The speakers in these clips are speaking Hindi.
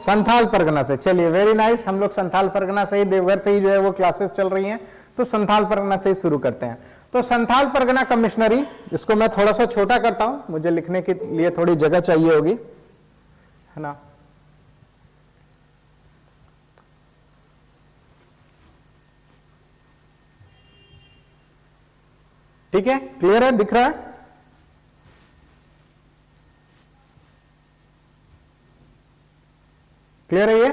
संथाल परगना से। चलिए वेरी नाइस, हम लोग संथाल परगना से ही, देवघर से ही जो है वो क्लासेस चल रही हैं, तो संथाल परगना से ही शुरू करते हैं। तो संथाल परगना कमिश्नरी, इसको मैं थोड़ा सा छोटा करता हूं, मुझे लिखने के लिए थोड़ी जगह चाहिए होगी, है ना। ठीक है, क्लियर है, दिख रहा है? क्लियर है? ये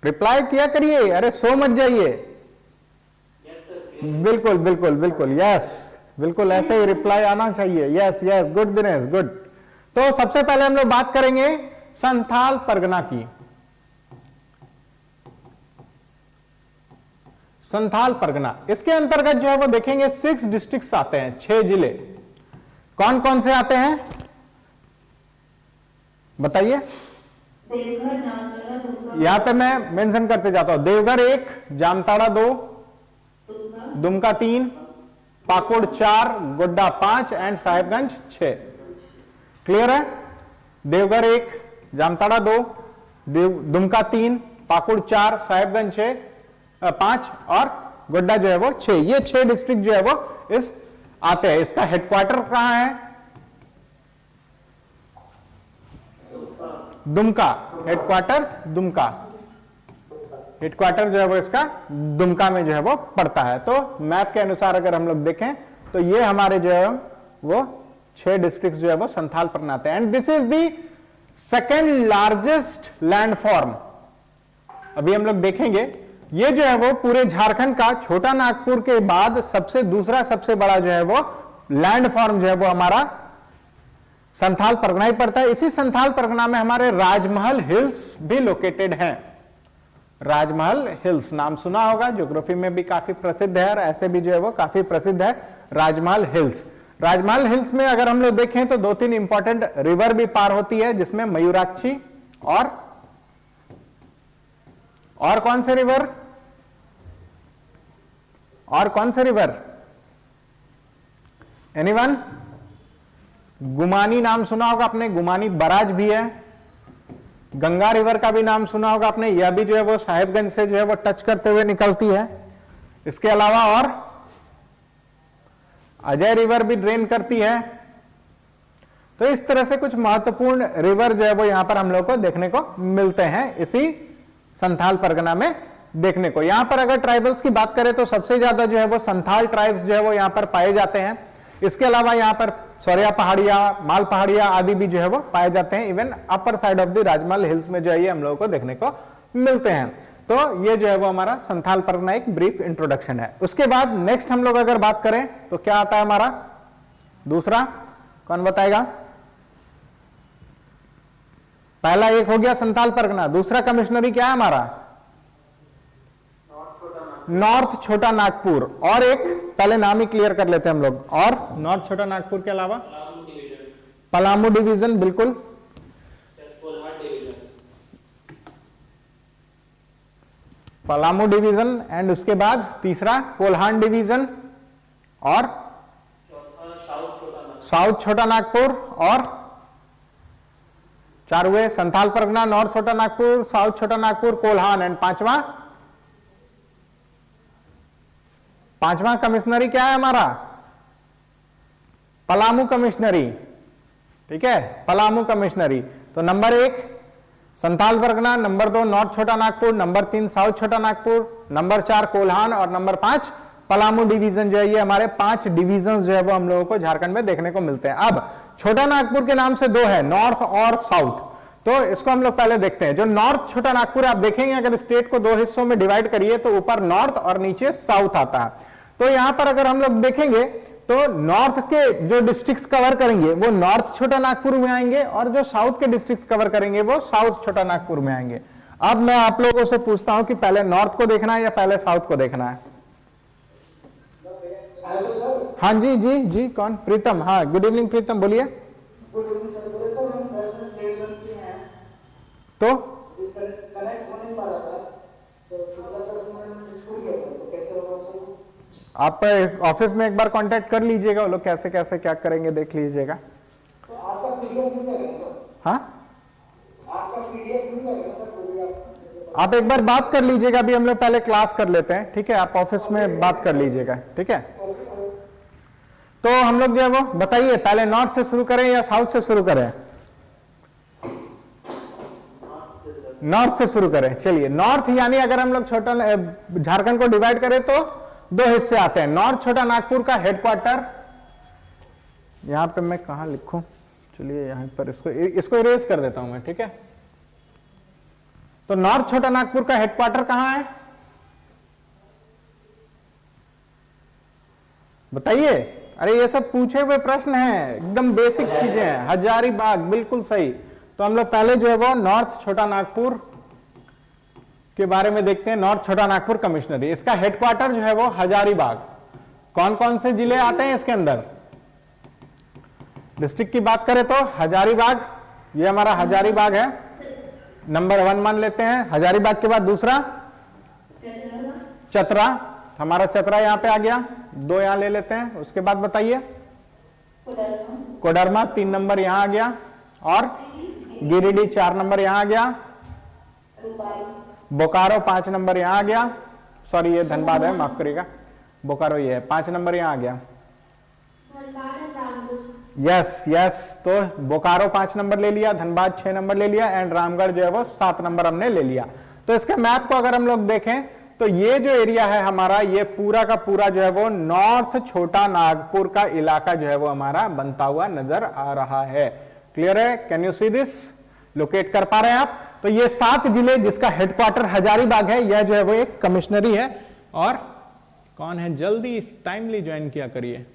रिप्लाई किया करिए, अरे सो मत जाइए। बिल्कुल बिल्कुल बिल्कुल, यस बिल्कुल, ऐसे ही रिप्लाई आना चाहिए। Yes yes, good Dinesh, good. तो सबसे पहले हम लोग बात करेंगे संथाल परगना की। संथाल परगना, इसके अंतर्गत जो है वो देखेंगे 6 डिस्ट्रिक्ट्स आते हैं, 6 जिले। कौन कौन से आते हैं बताइए? यहां पे मैं मेंशन करते जाता हूं, देवघर 1, जामताड़ा 2, दुमका 3, पाकुड़ 4, गोड्डा 5 एंड साहेबगंज 6। क्लियर है? देवघर 1, जामताड़ा 2, दुमका 3, पाकुड़ 4, साहेबगंज 5 और गोड्डा जो है वो 6। ये 6 डिस्ट्रिक्ट जो है वो इस आते हैं। इसका हेडक्वार्टर कहां है? दुमका, हेडक्वार्टर दुमका, हेडक्वार्टर जो है वो इसका दुमका में जो है वो पड़ता है। तो मैप के अनुसार अगर हम लोग देखें तो ये हमारे जो है वो 6 डिस्ट्रिक्ट जो है वो संथाल परगना आते हैं। And this is the second largest landform. अभी हम लोग देखेंगे, ये जो है वो पूरे झारखंड का छोटा नागपुर के बाद दूसरा सबसे बड़ा जो है वो लैंडफॉर्म जो है वो हमारा संथाल परगना ही पड़ता है। इसी संथाल परगना में हमारे राजमहल हिल्स भी लोकेटेड हैं। राजमहल हिल्स नाम सुना होगा, ज्योग्राफी में भी काफी प्रसिद्ध है और ऐसे भी जो है वो काफी प्रसिद्ध है राजमहल हिल्स। राजमहल हिल्स में अगर हम लोग देखें तो 2-3 इंपॉर्टेंट रिवर भी पार होती है, जिसमें मयूराक्षी और कौन से रिवर, और कौन से रिवर, एनीवन? गुमानी नाम सुना होगा आपने, गुमानी बराज भी है। गंगा रिवर का भी नाम सुना होगा आपने, यह भी जो है वो साहेबगंज से जो है वो टच करते हुए निकलती है। इसके अलावा और अजय रिवर भी ड्रेन करती है। तो इस तरह से कुछ महत्वपूर्ण रिवर जो है वो यहां पर हम लोग को देखने को मिलते हैं इसी संथाल परगना में देखने को। यहां पर अगर ट्राइबल्स की बात करें तो सबसे ज्यादा जो है वो संथाल ट्राइब्स जो है वो यहां पर पाए जाते हैं। इसके अलावा यहां पर सौरिया पहाड़िया, माल पहाड़िया आदि भी जो है वो पाए जाते हैं। Even upper side of the Rajmahal hills में जो है ये हम लोगों को देखने को मिलते हैं। तो ये जो है वो हमारा संथाल परगना एक ब्रीफ इंट्रोडक्शन है। उसके बाद नेक्स्ट हम लोग अगर बात करें तो क्या आता है हमारा दूसरा, कौन बताएगा? पहला एक हो गया संथाल परगना, दूसरा कमिश्नरी क्या है हमारा? नॉर्थ छोटा नागपुर। और एक पहले नाम ही क्लियर कर लेते हैं हम लोग। और नॉर्थ छोटा नागपुर के अलावा पलामू डिवीजन, बिल्कुल, पलामू डिवीजन। एंड उसके बाद तीसरा कोल्हान डिवीजन और साउथ छोटा नागपुर। और 4 हुए संथाल परगना, नॉर्थ छोटा नागपुर, साउथ छोटा नागपुर, कोल्हान। एंड पांचवा कमिश्नरी क्या है हमारा? पलामू कमिश्नरी। ठीक है, पलामू कमिश्नरी। तो number 1 Santhal Pargana, number 2 north छोटा नागपुर, नंबर 3 साउथ छोटा नागपुर, नंबर 4 कोल्हान और नंबर 5 पलामू डिवीजन जो है ये हमारे 5 डिवीजन जो है वो हम लोगों को झारखंड में देखने को मिलते हैं। अब छोटा नागपुर के नाम से 2 है, नॉर्थ और साउथ। तो इसको हम लोग पहले देखते हैं। जो नॉर्थ छोटा नागपुर आप देखेंगे, अगर स्टेट को 2 हिस्सों में डिवाइड करिए तो ऊपर नॉर्थ और नीचे साउथ आता है। तो यहां पर अगर हम लोग देखेंगे तो नॉर्थ के जो डिस्ट्रिक्ट्स कवर करेंगे वो नॉर्थ छोटा नागपुर में आएंगे और जो साउथ के डिस्ट्रिक्ट्स कवर करेंगे वो साउथ छोटा नागपुर में आएंगे। अब मैं आप लोगों से पूछता हूं कि पहले नॉर्थ को देखना है या पहले साउथ को देखना है? हाँ जी जी जी, कौन? प्रीतम। हाँ, गुड इवनिंग प्रीतम, बोलिए। तो आप ऑफिस में एक बार कांटेक्ट कर लीजिएगा, वो लोग कैसे कैसे क्या करेंगे देख लीजिएगा। तो आपका पीडीएफ मिल जाएगा? हाँ, आपका पीडीएफ मिल आप एक बार बात कर लीजिएगा, अभी हम लोग पहले क्लास कर लेते हैं, ठीक है? आप ऑफिस में बात कर लीजिएगा, ठीक है? तो हम लोग जो है वो बताइए, पहले नॉर्थ से शुरू करें या साउथ से शुरू करें? नॉर्थ से शुरू करें। चलिए, नॉर्थ यानी अगर हम लोग छोटा झारखंड को डिवाइड करें तो दो हिस्से आते हैं। नॉर्थ छोटा नागपुर का हेडक्वार्टर, यहां पे मैं कहां लिखूं, चलिए यहां पर इसको इरेज कर देता हूं मैं, ठीक है? तो नॉर्थ छोटा नागपुर का हेडक्वार्टर कहां है बताइए? अरे ये सब पूछे हुए प्रश्न हैं, एकदम बेसिक चीजें हैं। हजारीबाग, बिल्कुल सही। तो हम लोग पहले जो है वो नॉर्थ छोटा नागपुर के बारे में देखते हैं। नॉर्थ छोटा नागपुर कमिश्नरी, इसका हेडक्वार्टर जो है वो हजारीबाग। कौन कौन से जिले आते हैं इसके अंदर? डिस्ट्रिक्ट की बात करें तो हजारीबाग, ये हमारा हजारीबाग है, नंबर 1 मान लेते हैं। हजारीबाग के बाद दूसरा चतरा, हमारा चतरा यहां पे आ गया, 2 यहां ले लेते हैं। उसके बाद बताइए कोडरमा 3 नंबर यहां आ गया, और गिरिडीह 4 नंबर यहां आ गया, बोकारो 5 नंबर यहां आ गया, सॉरी ये धनबाद है, माफ करिएगा, बोकारो ये है, 5 नंबर यहां आ गया। यस यस, तो बोकारो 5 नंबर ले लिया, धनबाद 6 नंबर ले लिया, एंड रामगढ़ जो है वो 7 नंबर हमने ले लिया। तो इसके मैप को अगर हम लोग देखें तो ये जो एरिया है हमारा, ये पूरा का पूरा जो है वो नॉर्थ छोटा नागपुर का इलाका जो है वो हमारा बनता हुआ नजर आ रहा है। क्लियर है? Can you see this? Locate कर पा रहे हैं आप? तो ये 7 जिले जिसका हेडक्वार्टर हजारीबाग है, यह जो है वो एक कमिश्नरी है। और कौन है, जल्दी टाइमली ज्वाइन किया करिए।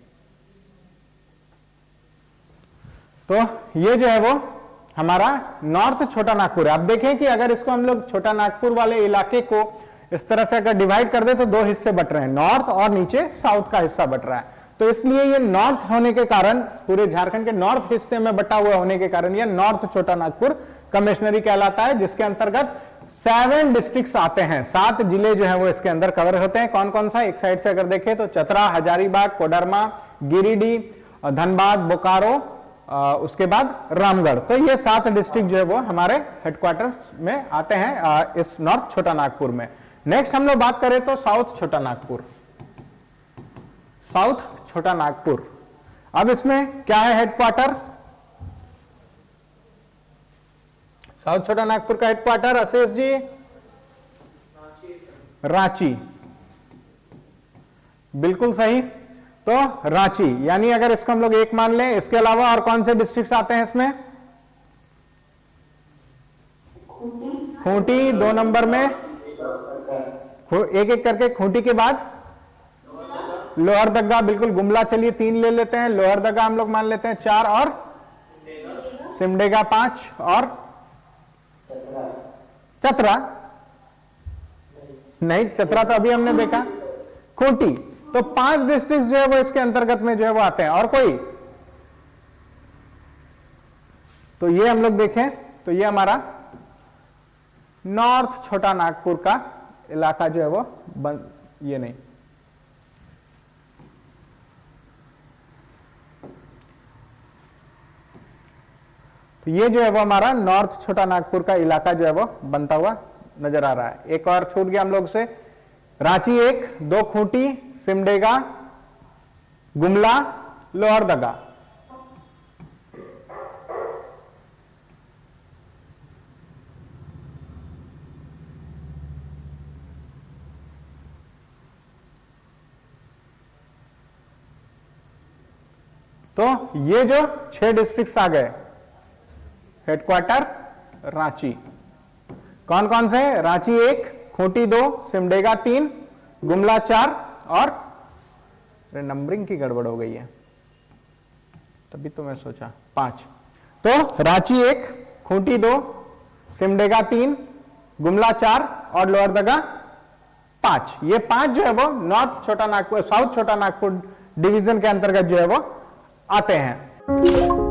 तो ये जो है वो हमारा नॉर्थ छोटा नागपुर है। आप देखें कि अगर इसको हम लोग छोटा नागपुर वाले इलाके को इस तरह से अगर डिवाइड कर दे तो 2 हिस्से बट रहे हैं, नॉर्थ और नीचे साउथ का हिस्सा बट रहा है। तो इसलिए ये नॉर्थ होने के कारण, पूरे झारखंड के नॉर्थ हिस्से में बटा हुआ होने के कारण ये नॉर्थ छोटा नागपुर कमिश्नरी कहलाता है, जिसके अंतर्गत 7 डिस्ट्रिक्ट्स आते हैं। 7 जिले जो है वो इसके अंदर कवर होते हैं। कौन कौन सा? एक साइड से अगर देखें तो चतरा, हजारीबाग, कोडरमा, गिरिडीह, धनबाद, बोकारो, उसके बाद रामगढ़। तो ये 7 डिस्ट्रिक्ट जो है वो हमारे हेडक्वार्टर में आते हैं इस नॉर्थ छोटा नागपुर में। नेक्स्ट हम लोग बात करें तो साउथ छोटा नागपुर। साउथ छोटा नागपुर, अब इसमें क्या है हेडक्वार्टर? साउथ छोटा नागपुर का हेडक्वार्टर अशेष जी रांची, बिल्कुल सही। तो रांची, यानी अगर इसको हम लोग 1 मान लें, इसके अलावा और कौन से डिस्ट्रिक्ट्स आते हैं इसमें? खूंटी 2 नंबर में, एक एक करके, खूंटी के बाद लोहरदगा, बिल्कुल, गुमला चलिए 3 ले लेते हैं, लोहरदगा हम लोग मान लेते हैं 4, और सिमडेगा 5, और चतरा नहीं, चतरा तो अभी हमने देखा, खूंटी। तो 5 डिस्ट्रिक्ट जो है वो इसके अंतर्गत में जो है वो आते हैं। और कोई? तो ये हम लोग देखें तो ये हमारा नॉर्थ छोटा नागपुर का इलाका जो है वो ये नहीं, तो ये जो है वो हमारा नॉर्थ छोटा नागपुर का इलाका जो है वो बनता हुआ नजर आ रहा है। एक और छूट गया हम लोग से, रांची 1, 2 खूंटी, सिमडेगा, गुमला, लोहरदगा। तो ये जो 6 डिस्ट्रिक्ट्स आ गए, हेडक्वार्टर रांची। कौन कौन से? रांची 1, खूंटी 2, सिमडेगा 3, गुमला 4, और नंबरिंग की गड़बड़ हो गई है तभी तो मैं सोचा 5। तो रांची 1, खूंटी 2, सिमडेगा 3, गुमला 4 और लोहरदगा 5। ये 5 जो है वो नॉर्थ छोटा नागपुर, साउथ छोटा नागपुर डिवीजन के अंतर्गत जो है वो आते हैं।